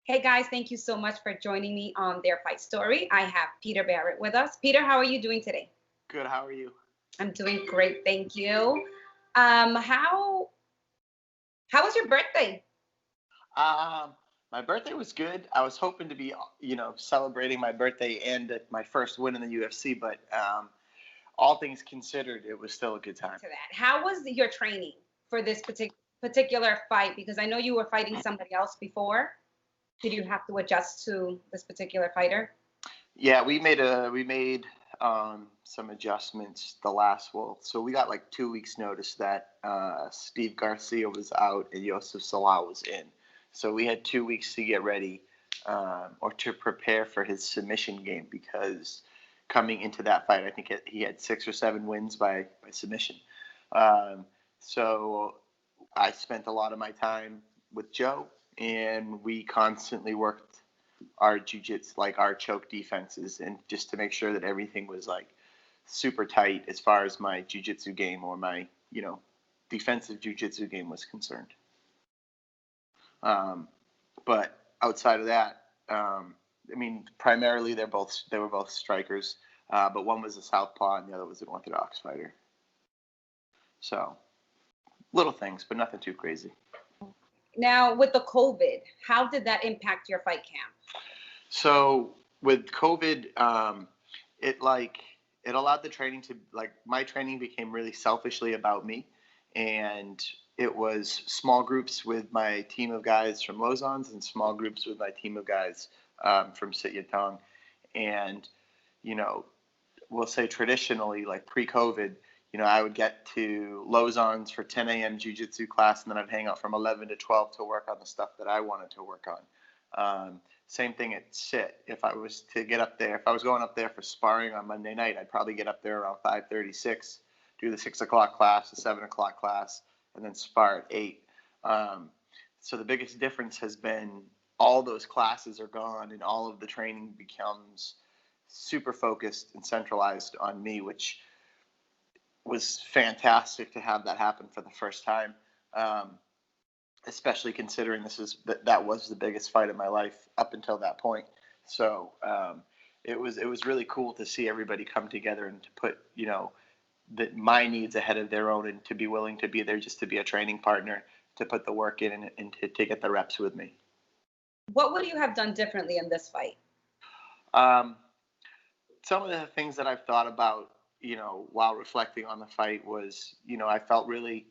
Hey guys, thank you so much for joining me on Their Fight Story. I have Peter Barrett with us. Peter, how are you doing today? Good. How are you? I'm doing great, thank you. How was your birthday? Um, my birthday was good. I was hoping to be, celebrating my birthday and my first win in the UFC, but all things considered, it was still a good time. To that, how was your training for this particular fight? Because I know you were fighting somebody else before. Did you have to adjust to this particular fighter? Yeah, we made some adjustments the last so we got like 2 weeks notice that Steve Garcia was out and Yosef Salah was in, so we had 2 weeks to get ready or to prepare for his submission game because coming into that fight, I think he had 6 or 7 wins by submission. Um, so I spent a lot of my time with Joe, and we constantly worked our jujitsu, like our choke defenses, and just to make sure that everything was like super tight as far as my jujitsu game or my defensive jujitsu game was concerned. Um, but outside of that, I mean, primarily they were both strikers, but one was a southpaw and the other was an orthodox fighter. So little things, but nothing too crazy. Now, with the COVID, how did that impact your fight camp? So with COVID, it allowed the training to my training became really selfishly about me, and it was small groups with my team of guys from Lozon's and small groups with my team of guys from Sityodtong, and we'll say traditionally, like pre-COVID, I would get to Lozon's for 10 a.m. jiu-jitsu class, and then I'd hang out from 11 to 12 to work on the stuff that I wanted to work on. Same thing at Sit. If I was going up there for sparring on Monday night, I'd probably get up there around 5:36, do the 6 o'clock class, the 7 o'clock class, and then spar at 8. So the biggest difference has been all those classes are gone, and all of the training becomes super focused and centralized on me, which was fantastic to have that happen for the first time. Especially considering that was the biggest fight of my life up until that point. So it was really cool to see everybody come together and to put my needs ahead of their own, and to be willing to be there just to be a training partner, to put the work in, and to get the reps with me. What would you have done differently in this fight? Some of the things that I've thought about, while reflecting on the fight was, I felt really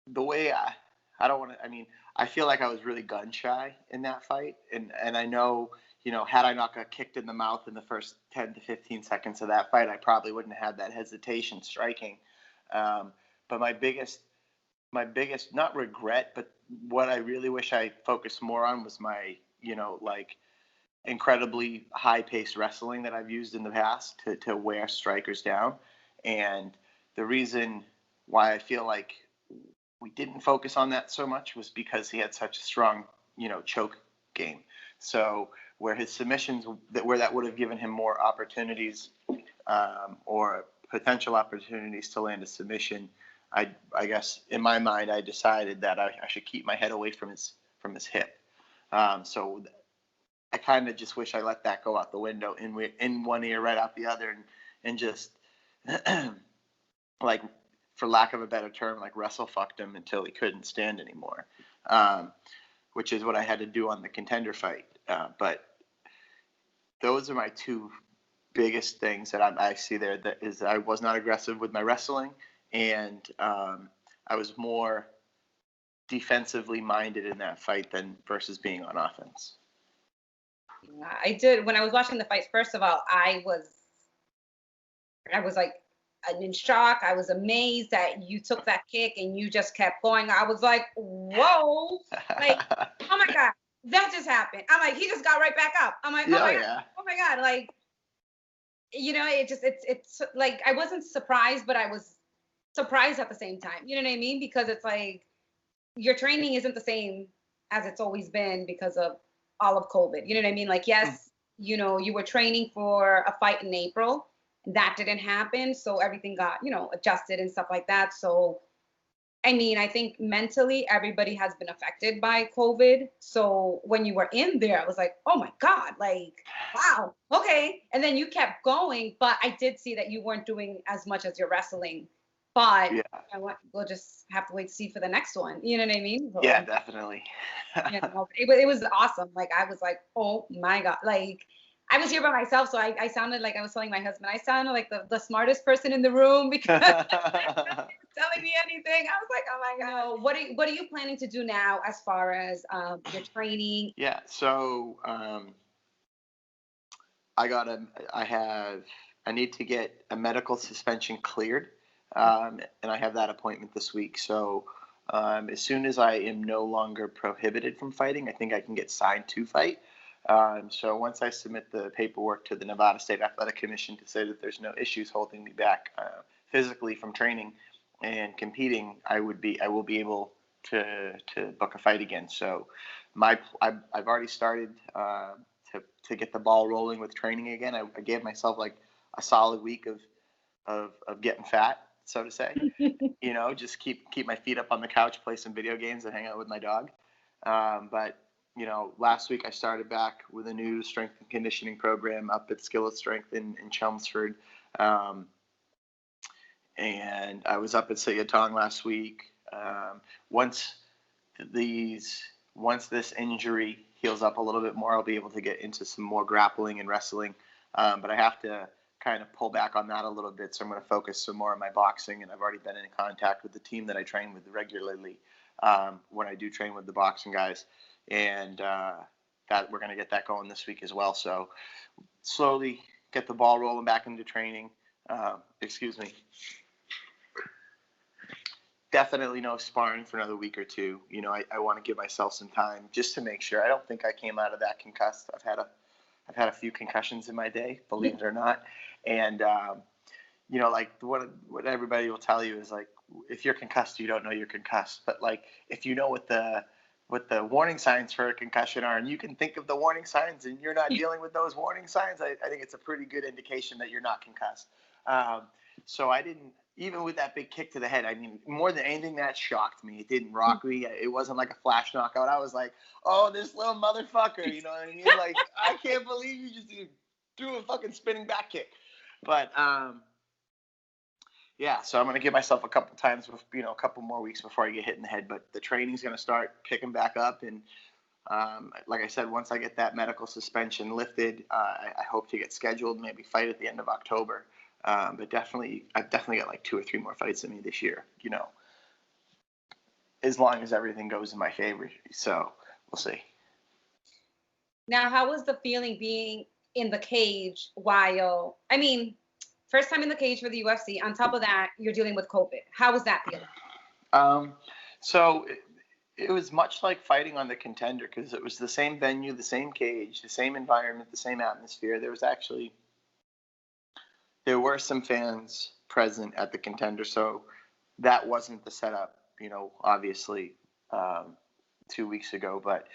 the way I don't want to. I mean, I feel like I was really gun shy in that fight, and I know, had I not got kicked in the mouth in the first 10 to 15 seconds of that fight, I probably wouldn't have had that hesitation striking. But my biggest not regret, but what I really wish I focused more on was my incredibly high paced wrestling that I've used in the past to wear strikers down. And the reason why I feel like we didn't focus on that so much was because he had such a strong, choke game. So where his submissions, where that would have given him more opportunities, or potential opportunities to land a submission, I guess in my mind I decided that I should keep my head away from his hip. So I kind of just wish I let that go out the window, in one ear right out the other, and just like, for lack of a better term, like wrestle fucked him until he couldn't stand anymore, which is what I had to do on the Contender fight. But those are my two biggest things that I see there. That is, I was not aggressive with my wrestling, and I was more defensively minded in that fight than versus being on offense. I did, when I was watching the fights, first of all, I was like in shock. I was amazed that you took that kick and you just kept going. I was like, whoa, like, oh my God, that just happened. I'm like, he just got right back up. I'm like, oh my God, oh my God. Like, it's like, I wasn't surprised, but I was surprised at the same time. You know what I mean? Because it's like, your training isn't the same as it's always been because of all of COVID. You know what I mean? Like, yes, you were training for a fight in April. That didn't happen. So everything got, adjusted and stuff like that. So I mean, I think mentally everybody has been affected by COVID. So when you were in there, I was like, oh my God, like, wow, okay. And then you kept going, but I did see that you weren't doing as much as your wrestling. But Yeah. we'll just have to wait to see for the next one. You know what I mean? Yeah, So, definitely. you know, it was awesome. Like I was like, oh my God. Like I was here by myself, so I sounded like I was telling my husband, I sounded like the smartest person in the room because telling me anything. I was like, oh my God. No, what are you planning to do now as far as your training? Yeah, so I got I need to get a medical suspension cleared, and I have that appointment this week. So as soon as I am no longer prohibited from fighting, I think I can get signed to fight. So once I submit the paperwork to the Nevada State Athletic Commission to say that there's no issues holding me back physically from training and competing, I will be able to book a fight again. So I've already started to get the ball rolling with training again. I gave myself like a solid week of getting fat, so to say. You know, just keep my feet up on the couch, play some video games, and hang out with my dog. But you know, last week I started back with a new strength and conditioning program up at Skillet Strength in Chelmsford. And I was up at Sityodtong last week. Once these once this injury heals up a little bit more, I'll be able to get into some more grappling and wrestling. But I have to kind of pull back on that a little bit. So I'm going to focus some more on my boxing. And I've already been in contact with the team that I train with regularly when I do train with the boxing guys. And that we're going to get that going this week as well. So slowly get the ball rolling back into training. Excuse me. Definitely no sparring for another week or two. You know, I want to give myself some time just to make sure. I don't think I came out of that concussed. I've had a few concussions in my day, believe it or not. And you know, like what everybody will tell you is like, if you're concussed, you don't know you're concussed. But like, if you know what the warning signs for a concussion are, and you can think of the warning signs, and you're not dealing with those warning signs, I think it's a pretty good indication that you're not concussed. So I didn't, even with that big kick to the head, I mean, more than anything, that shocked me. It didn't rock me. It wasn't like a flash knockout. I was like, oh, this little motherfucker, you know what I mean? Like, I can't believe you just threw a fucking spinning back kick. But yeah, so I'm going to give myself a couple times, you know, a couple more weeks before I get hit in the head. But the training's going to start picking back up. And like I said, once I get that medical suspension lifted, I hope to get scheduled, maybe fight at the end of October. But I've definitely got like 2 or 3 more fights in me this year, you know, as long as everything goes in my favor. So we'll see. Now, how was the feeling being in the cage while, I mean, first time in the cage for the UFC. On top of that, you're dealing with COVID. How was that feeling? So it was much like fighting on the Contender, because it was the same venue, the same cage, the same environment, the same atmosphere. There were some fans present at the Contender, so that wasn't the setup, you know, obviously 2 weeks ago. But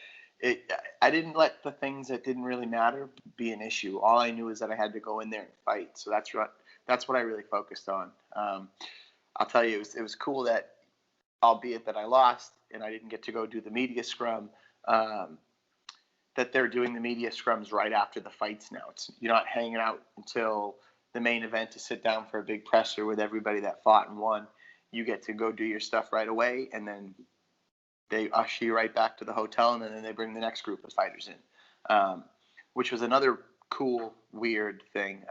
I didn't let the things that didn't really matter be an issue. All I knew is that I had to go in there and fight. So that's what I really focused on. I'll tell you, it was cool that, albeit that I lost and I didn't get to go do the media scrum, that they're doing the media scrums right after the fights now. You're not hanging out until the main event to sit down for a big presser with everybody that fought and won. You get to go do your stuff right away, and then they usher you right back to the hotel, and then they bring the next group of fighters in, which was another cool, weird thing.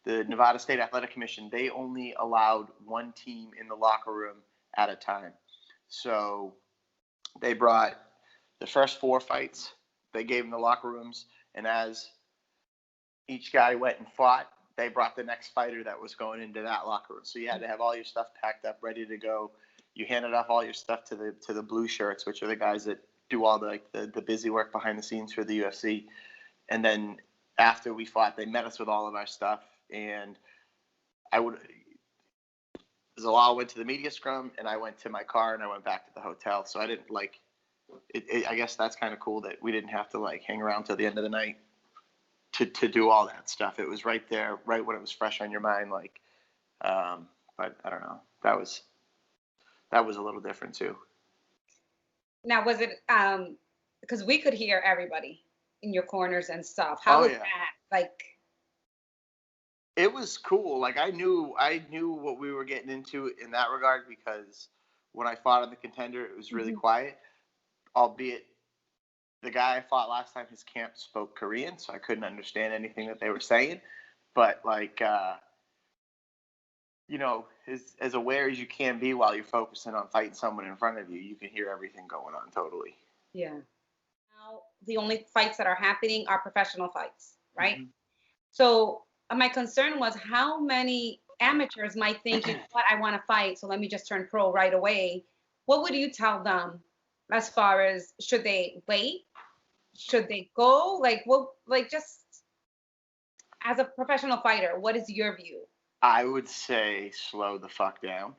The Nevada State Athletic Commission, they only allowed one team in the locker room at a time. So they brought the first 4 fights, they gave them the locker rooms, and as each guy went and fought, they brought the next fighter that was going into that locker room. So you had to have all your stuff packed up, ready to go. You handed off all your stuff to the blue shirts, which are the guys that do all the busy work behind the scenes for the UFC. And then after we fought, they met us with all of our stuff, and Zalal went to the media scrum, and I went to my car, and I went back to the hotel. So I didn't I guess that's kind of cool that we didn't have to hang around till the end of the night to do all that stuff. It was right there, right when it was fresh on your mind. But I don't know. that was a little different too. Now, was it because we could hear everybody in your corners and stuff? How Oh was yeah. that? Like, It was cool. Like I knew what we were getting into in that regard because when I fought on the Contender, it was really mhm. quiet. Albeit the guy I fought last time, his camp spoke Korean, so I couldn't understand anything that they were saying. But like, as aware as you can be while you're focusing on fighting someone in front of you, you can hear everything going on totally. Yeah. Now, the only fights that are happening are professional fights, right? Mm-hmm. So my concern was how many amateurs might think, you know what, I want to fight, so let me just turn pro right away. What would you tell them as far as should they wait? Should they go? Like, what, like, just as a professional fighter, what is your view? I would say slow the fuck down.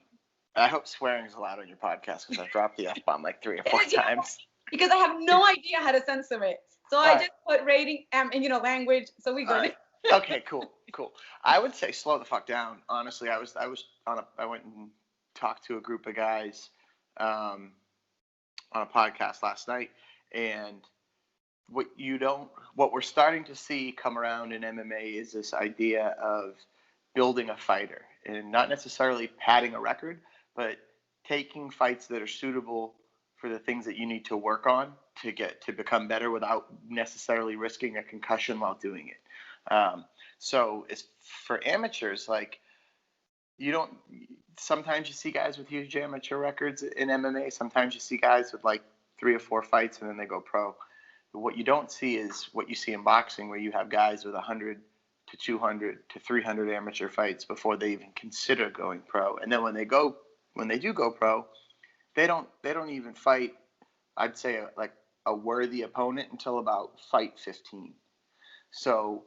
I hope swearing is allowed on your podcast because I dropped the F bomb like 3 or 4 times. Because I have no idea how to censor it. So I just put rating and language, so we good. Right. Okay, cool. I would say slow the fuck down. Honestly, I went and talked to a group of guys on a podcast last night, and what we're starting to see come around in MMA is this idea of building a fighter and not necessarily padding a record, but taking fights that are suitable for the things that you need to work on to become better without necessarily risking a concussion while doing it. So as for amateurs, like you don't. Sometimes you see guys with huge amateur records in MMA. Sometimes you see guys with like 3 or 4 fights and then they go pro. But what you don't see is what you see in boxing, where you have guys with 100 to 200 to 300 amateur fights before they even consider going pro. And then when they do go pro, they don't even fight. I'd say like a worthy opponent until about fight 15. So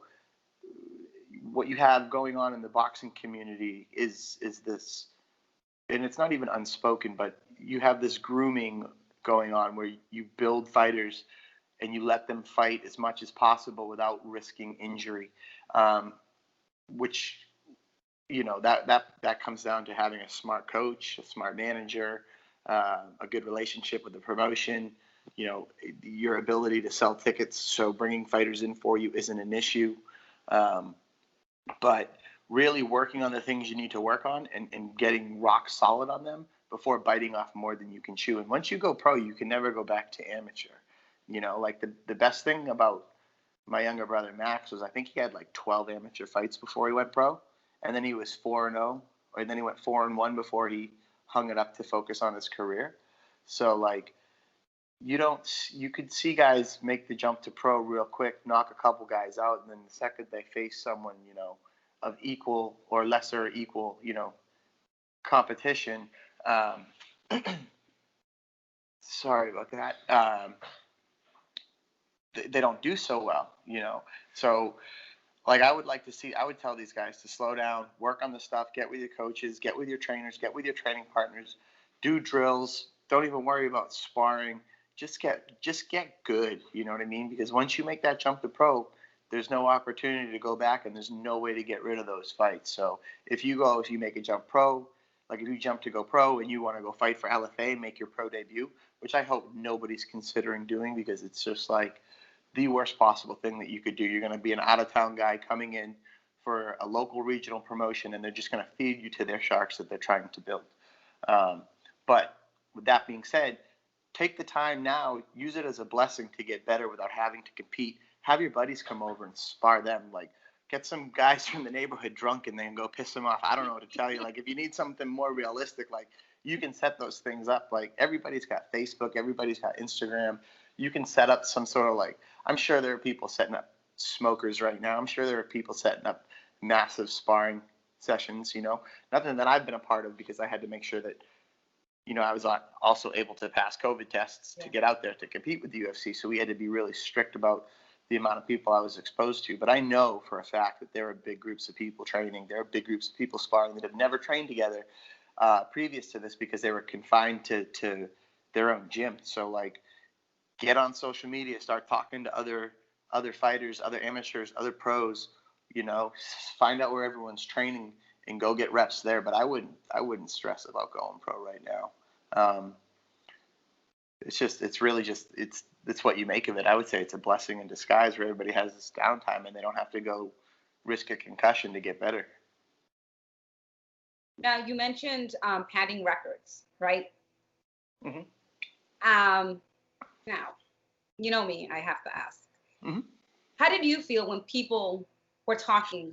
what you have going on in the boxing community is this, and it's not even unspoken, but you have this grooming going on where you build fighters and you let them fight as much as possible without risking injury, which that comes down to having a smart coach, a smart manager, a good relationship with the promotion, your ability to sell tickets so bringing fighters in for you isn't an issue, but really working on the things you need to work on and getting rock solid on them before biting off more than you can chew. And once you go pro, you can never go back to amateur. Like the best thing about my younger brother Max was I think he had like 12 amateur fights before he went pro, and then he was 4-0, and then he went 4-1 before he hung it up to focus on his career. So like you could see guys make the jump to pro real quick, knock a couple guys out, and then the second they face someone of equal or lesser equal competition. Sorry about that. They don't do so well, So like I would tell these guys to slow down, work on the stuff, get with your coaches, get with your trainers, get with your training partners, do drills. Don't even worry about sparring. Just get good. You know what I mean? Because once you make that jump to pro, there's no opportunity to go back, and there's no way to get rid of those fights. So if you make a jump pro, like if you jump to go pro and you want to go fight for LFA, make your pro debut, which I hope nobody's considering doing because it's just like the worst possible thing that you could do. You're going to be an out-of-town guy coming in for a local regional promotion, and they're just going to feed you to their sharks that they're trying to build. But with that being said, take the time now, use it as a blessing to get better without having to compete. Have your buddies come over and spar them. Like, get some guys from the neighborhood drunk and then go piss them off. I don't know what to tell you. Like, if you need something more realistic, like, you can set those things up. Like, everybody's got Facebook, everybody's got Instagram. You can set up some sort of like, I'm sure there are people setting up smokers right now. I'm sure there are people setting up massive sparring sessions, nothing that I've been a part of because I had to make sure that, I was also able to pass COVID tests to get out there to compete with the UFC. So we had to be really strict about the amount of people I was exposed to. But I know for a fact that there are big groups of people training. There are big groups of people sparring that have never trained together previous to this because they were confined to their own gym. So like, get on social media, start talking to other fighters, other amateurs, other pros, find out where everyone's training and go get reps there. But I wouldn't stress about going pro right now. It's really just, it's what you make of it. I would say it's a blessing in disguise where everybody has this downtime and they don't have to go risk a concussion to get better. Now, you mentioned padding records, right? Mm-hmm. Now, you know me, I have to ask. Mm-hmm. How did you feel when people were talking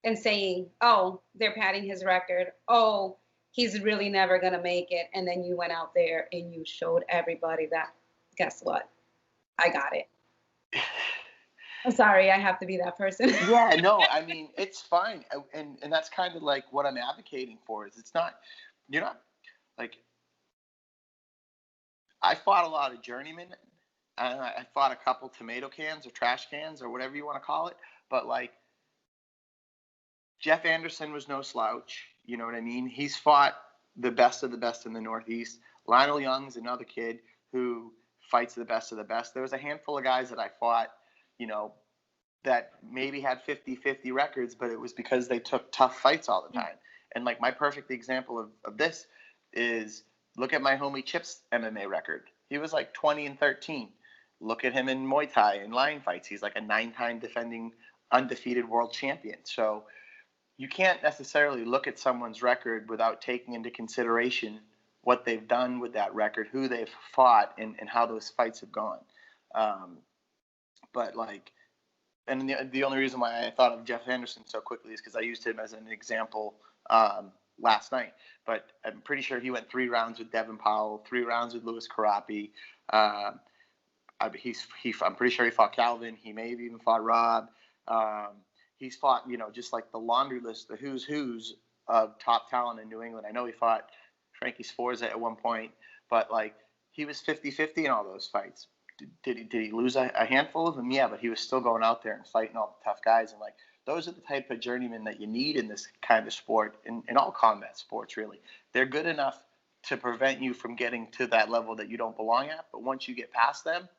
and saying, oh, they're padding his record. Oh, he's really never going to make it. And then you went out there and you showed everybody that, guess what? I got it. I'm sorry, I have to be that person. Yeah, no, I mean, it's fine. And that's kind of like what I'm advocating for is it's not, you're not, like, I fought a lot of journeymen and I fought a couple tomato cans or trash cans or whatever you want to call it. But like, Jeff Anderson was no slouch. You know what I mean? He's fought the best of the best in the Northeast. Lionel Young's another kid who fights the best of the best. There was a handful of guys that I fought, you know, that maybe had 50-50 records, but it was because they took tough fights all the time. And like my perfect example of this is look at my homie Chip's MMA record. He was like 20-13. Look at him in Muay Thai and line fights. He's like a 9-time defending undefeated world champion. So you can't necessarily look at someone's record without taking into consideration what they've done with that record, who they've fought, and how those fights have gone. But like, and the only reason why I thought of Jeff Anderson so quickly is because I used him as an example last night. But I'm pretty sure he went 3 rounds with Devin Powell, 3 rounds with Louis Karapi. I'm pretty sure he fought Calvin. He may have even fought Rob. He's fought, you know, just like the laundry list, the who's of top talent in New England. I know he fought Frankie Sforza at one point, but like he was 50-50 in all those fights. Did he lose a handful of them? Yeah, but he was still going out there and fighting all the tough guys. And like those are the type of journeymen that you need in this kind of sport, in all combat sports, really. They're good enough to prevent you from getting to that level that you don't belong at. But once you get past them,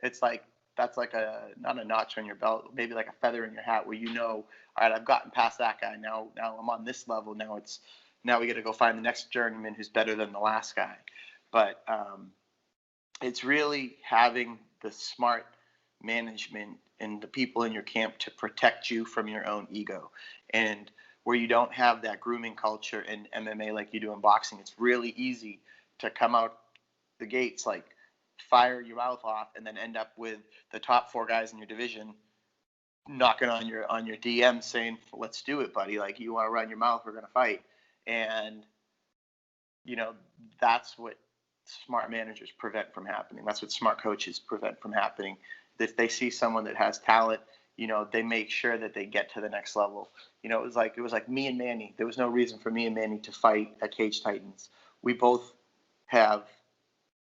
it's like, that's like not a notch on your belt, maybe like a feather in your hat where you know, all right, I've gotten past that guy. Now I'm on this level. Now we got to go find the next journeyman who's better than the last guy. But it's really having the smart management and the people in your camp to protect you from your own ego. And where you don't have that grooming culture in MMA like you do in boxing, it's really easy to come out the gates like fire your mouth off and then end up with the top 4 guys in your division knocking on your DM saying, let's do it, buddy. Like, you want to run your mouth, we're going to fight. And, you know, that's what smart managers prevent from happening. That's what smart coaches prevent from happening. If they see someone that has talent, you know, they make sure that they get to the next level. You know, it was like me and Manny. There was no reason for me and Manny to fight at Cage Titans. We both have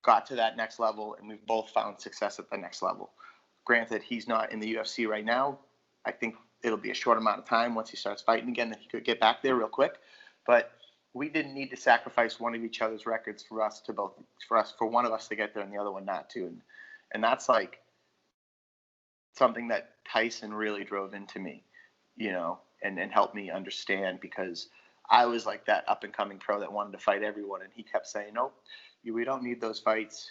got to that next level, and we've both found success at the next level. Granted, he's not in the UFC right now. I think it'll be a short amount of time once he starts fighting again that he could get back there real quick. But we didn't need to sacrifice one of each other's records for one of us to get there and the other one not to. And that's like something that Tyson really drove into me, you know, and helped me understand, because I was like that up and coming pro that wanted to fight everyone. And he kept saying, nope, we don't need those fights.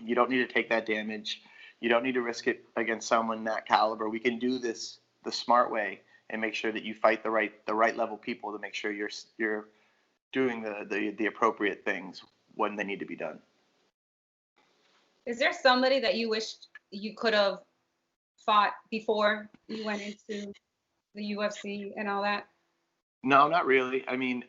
You don't need to take that damage. You don't need to risk it against someone that caliber. We can do this the smart way and make sure that you fight the right level people to make sure you're doing the appropriate things when they need to be done. Is there somebody that you wished you could have fought before you went into the UFC and all that? No, not really. I mean,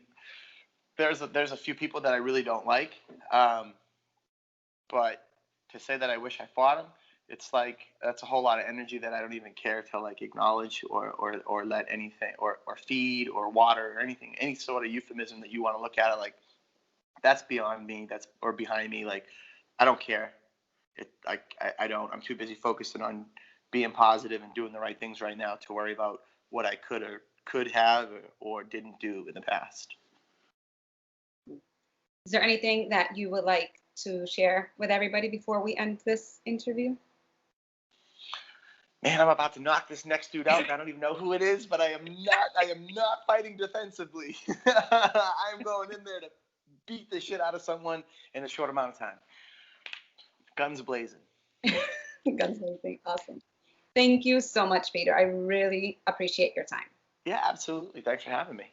there's a few people that I really don't like, but to say that I wish I fought them, it's like that's a whole lot of energy that I don't even care to like acknowledge or let anything or feed or water or anything, any sort of euphemism that you want to look at it like that's beyond me, or behind me. Like I don't care. I don't. I'm too busy focusing on being positive and doing the right things right now to worry about what I could have or didn't do in the past. Is there anything that you would like to share with everybody before we end this interview? Man, I'm about to knock this next dude out, and I don't even know who it is, but I am not fighting defensively. I am going in there to beat the shit out of someone in a short amount of time. Guns blazing. Guns blazing. Awesome. Thank you so much, Peter. I really appreciate your time. Yeah, absolutely. Thanks for having me.